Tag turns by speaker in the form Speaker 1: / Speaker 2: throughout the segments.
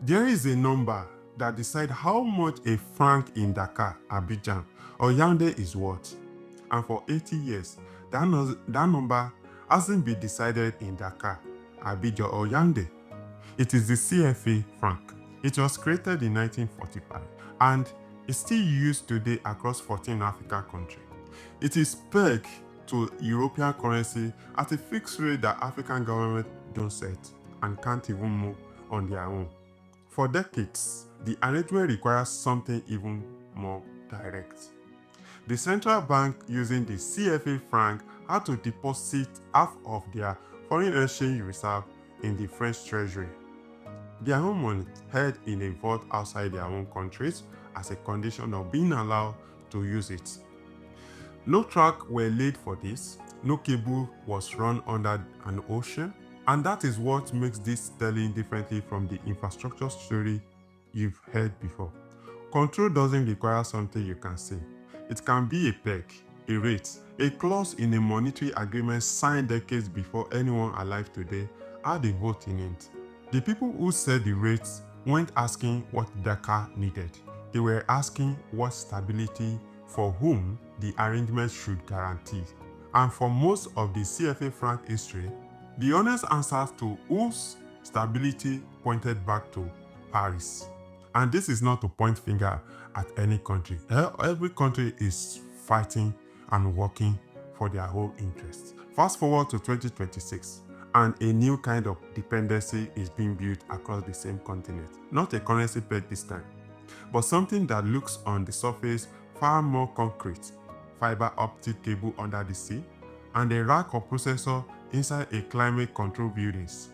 Speaker 1: There is a number that decides how much a franc in Dakar, Abidjan, or Yaoundé is worth. And for 80 years, that number hasn't been decided in Dakar, Abidjan, or Yaoundé. It is the CFA Franc. It was created in 1945 and is still used today across 14 African countries. It is pegged to European currency at a fixed rate that African governments don't set and can't even move on their own. For decades, the arrangement requires something even more direct. The central bank using the CFA franc had to deposit half of their foreign exchange reserve in the French treasury. Their own money held in a vault outside their own countries as a condition of being allowed to use it. No track were laid for this, no cable was run under an ocean, and that is what makes this sterling differently from the infrastructure story you've heard before. Control doesn't require something you can see. It can be a peg, a rate, a clause in a monetary agreement signed decades before anyone alive today had a vote in it. The people who set the rates weren't asking what Dakar needed. They were asking what stability for whom the arrangement should guarantee. And for most of the CFA franc history, the honest answer to whose stability pointed back to Paris. And this is not to point finger at any country. Every country is fighting and working for their whole interests. Fast forward to 2026, and a new kind of dependency is being built across the same continent. Not a currency peg this time, but something that looks on the surface far more concrete. Fiber optic cable under the sea, and a rack of processor inside a climate control buildings.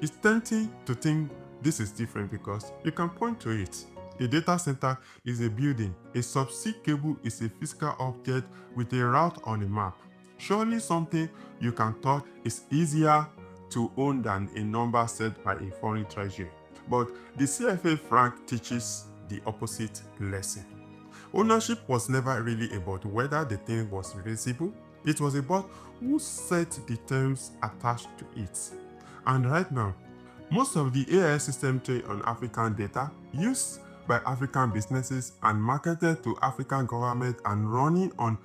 Speaker 1: It's tempting to think this is different because you can point to it. A data center is a building. A subsea cable is a physical object with a route on a map. Surely something you can thought is easier to own than a number set by a foreign treasury. But the CFA franc teaches the opposite lesson. Ownership was never really about whether the thing was reusable. It was about who set the terms attached to it. And right now, most of the AI system trade on African data, used by African businesses and marketed to African governments and running on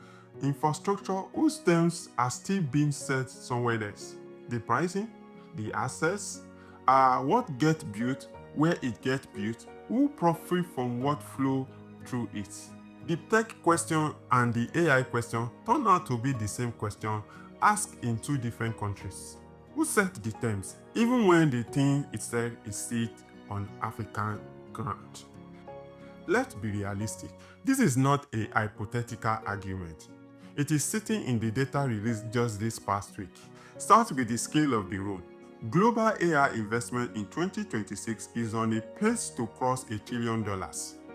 Speaker 1: infrastructure whose terms are still being set somewhere else. The pricing, the access, what gets built, where it gets built, who profit from what flow through it. The tech question and the AI question turn out to be the same question asked in two different countries. Who set the terms, even when the thing itself is set on African ground? Let's be realistic. This is not a hypothetical argument. It is sitting in the data released just this past week. Start with the scale of the road. Global AI investment in 2026 is on a pace to cross $1 trillion.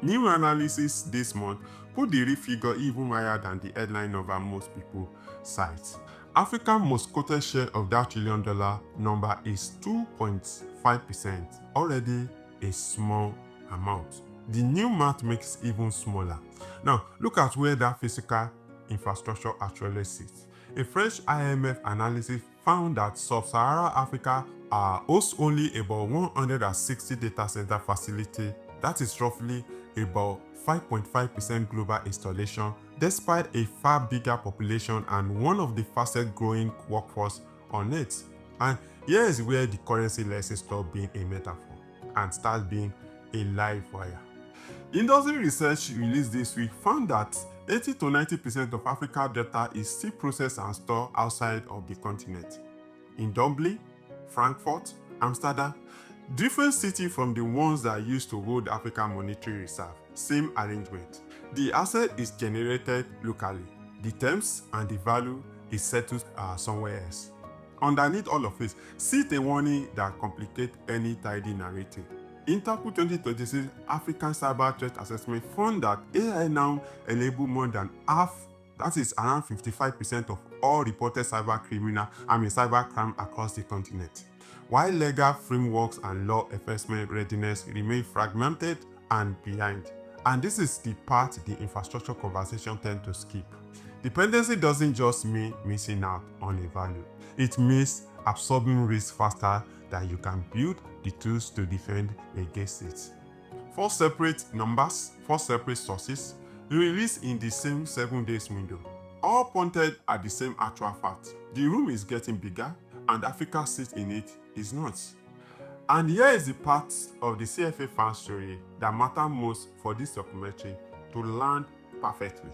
Speaker 1: New analysis this month put the real figure even higher than the headline number most people cite. Africa's most quoted share of that $1 trillion number is 2.5%, already a small amount. The new math makes it even smaller. Now, look at where that physical infrastructure actually sits. A French IMF analysis found that Sub-Saharan Africa hosts only about 160 data center facilities. That is roughly about 5.5% global installation, despite a far bigger population and one of the fastest growing workforce on it. And here is where the currency lesson stops being a metaphor and starts being a live wire. Industry research released this week found that 80 to 90% of Africa data is still processed and stored outside of the continent. In Dublin, Frankfurt, Amsterdam, different cities from the ones that used to hold African monetary reserve. Same arrangement. The asset is generated locally. The terms and the value is settled somewhere else. Underneath all of it, see the warning that complicates any tidy narrative. Interpol 2026 African Cyber Threat Assessment found that AI now enable more than half, that is around 55% of all reported cybercrime across the continent, while legal frameworks and law enforcement readiness remain fragmented and behind. And this is the part the infrastructure conversation tends to skip. Dependency doesn't just mean missing out on a value. It means absorbing risk faster than you can build the tools to defend against it. 4 separate numbers, 4 separate sources, released in the same 7 days window, all pointed at the same actual fact. The room is getting bigger and Africa's seat in it is not. And here is the part of the CFA Franc story that matter most for this documentary to land perfectly.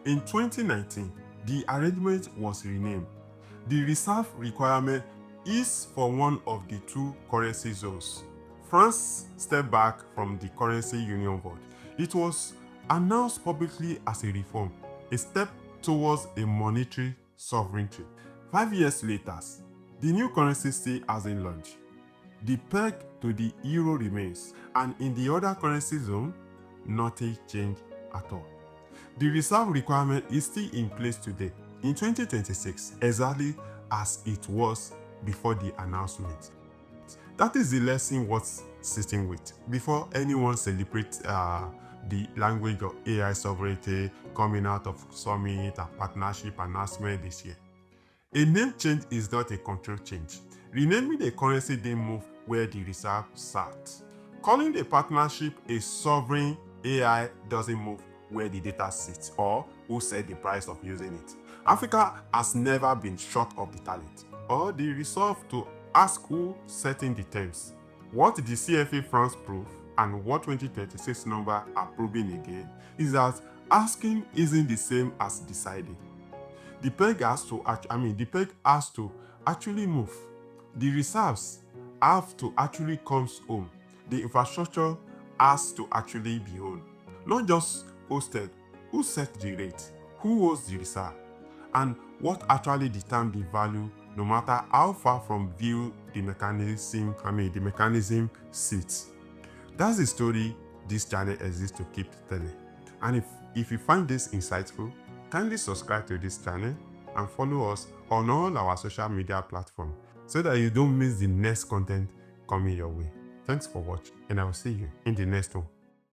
Speaker 1: In 2019, the arrangement was renamed. The reserve requirement is for one of the 2 currency zones. France stepped back from the currency union board. It was announced publicly as a reform, a step towards a monetary sovereignty. 5 years later, the new currency still hasn't launched. The peg to the euro remains, and in the other currency zone, nothing changed at all. The reserve requirement is still in place today, in 2026, exactly as it was before the announcement. That is the lesson worth sitting with before anyone celebrates the language of AI sovereignty coming out of summit and partnership announcement this year. A name change is not a control change. Renaming the currency didn't move where the reserve sat. Calling the partnership a sovereign AI doesn't move where the data sits or who set the price of using it. Africa has never been short of the talent or the resolve to ask who setting the terms. What the CFA Franc proof and what 2026 number are proving again is that asking isn't the same as deciding. The peg has to actually move. The reserves have to actually come home. The infrastructure has to actually be owned. Not just hosted. Who set the rate? Who holds the reserve? And what actually determines the value, no matter how far from view the mechanism sits. That's the story this channel exists to keep telling. And if you find this insightful, kindly subscribe to this channel and follow us on all our social media platforms so that you don't miss the next content coming your way. Thanks for watching, and I will see you in the next one.